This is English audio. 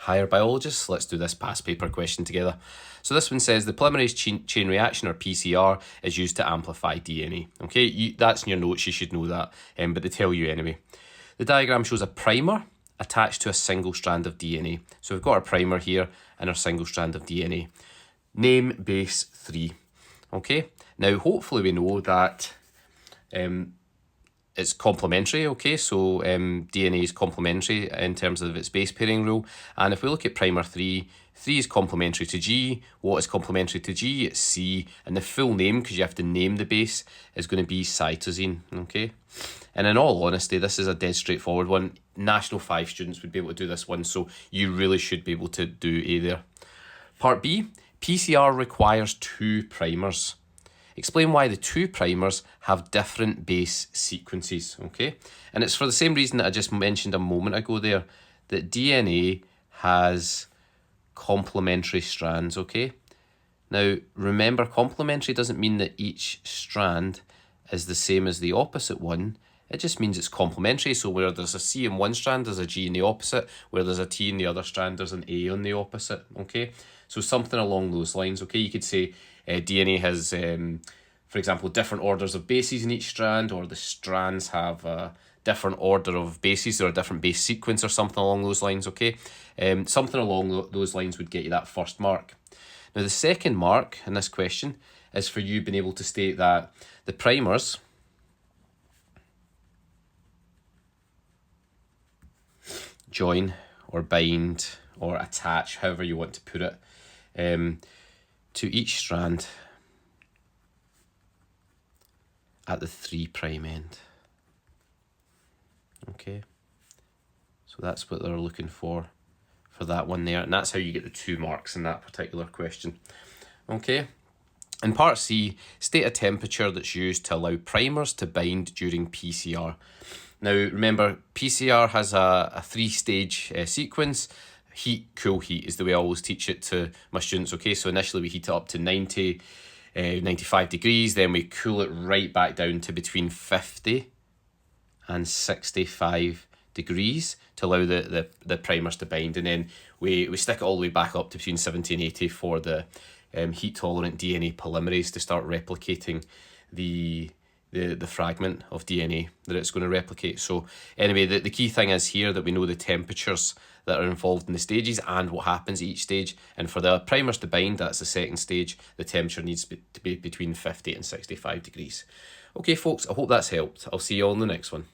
Higher biologists, let's do this past paper question together. So this one says the polymerase chain reaction, or PCR, is used to amplify DNA. Okay, that's in your notes, you should know that, but they tell you anyway. The diagram shows a primer attached to a single strand of DNA. So we've got our primer here and our single strand of DNA. Name base 3. Okay, now hopefully we know that it's complementary, okay, so DNA is complementary in terms of its base pairing rule. And if we look at primer 3, 3 is complementary to G. What is complementary to G? It's C. And the full name, because you have to name the base, is going to be cytosine, okay? And in all honesty, this is a dead straightforward one. National 5 students would be able to do this one, so you really should be able to do A there. Part B, PCR requires 2 primers. Explain why the 2 primers have different base sequences, okay? And it's for the same reason that I just mentioned a moment ago there, that DNA has complementary strands, okay? Now, remember, complementary doesn't mean that each strand is the same as the opposite one. It just means it's complementary. So where there's a C in one strand, there's a G in the opposite. Where there's a T in the other strand, there's an A on the opposite, okay? So something along those lines, okay? You could say DNA has, for example, different orders of bases in each strand, or the strands have a different order of bases or a different base sequence or something along those lines, okay? Something along those lines would get you that first mark. Now, the second mark in this question is for you being able to state that the primers join or bind or attach, however you want to put it, to each strand at the 3' end. Okay, so that's what they're looking for that one there, and that's how you get the 2 marks in that particular question. Okay, in part C, state a temperature that's used to allow primers to bind during PCR. Now remember, PCR has a 3-stage sequence. Heat, cool, heat is the way I always teach it to my students. Okay, so initially we heat it up to 95 degrees, then we cool it right back down to between 50 and 65 degrees to allow the primers to bind, and then we stick it all the way back up to between 70 and 80 for the heat tolerant DNA polymerase to start replicating the fragment of DNA that it's going to replicate. So anyway, the key thing is here that we know the temperatures that are involved in the stages and what happens at each stage. And for the primers to bind, that's the second stage, the temperature needs to be between 50 and 65 degrees. Okay folks, I hope that's helped. I'll see you all in the next one.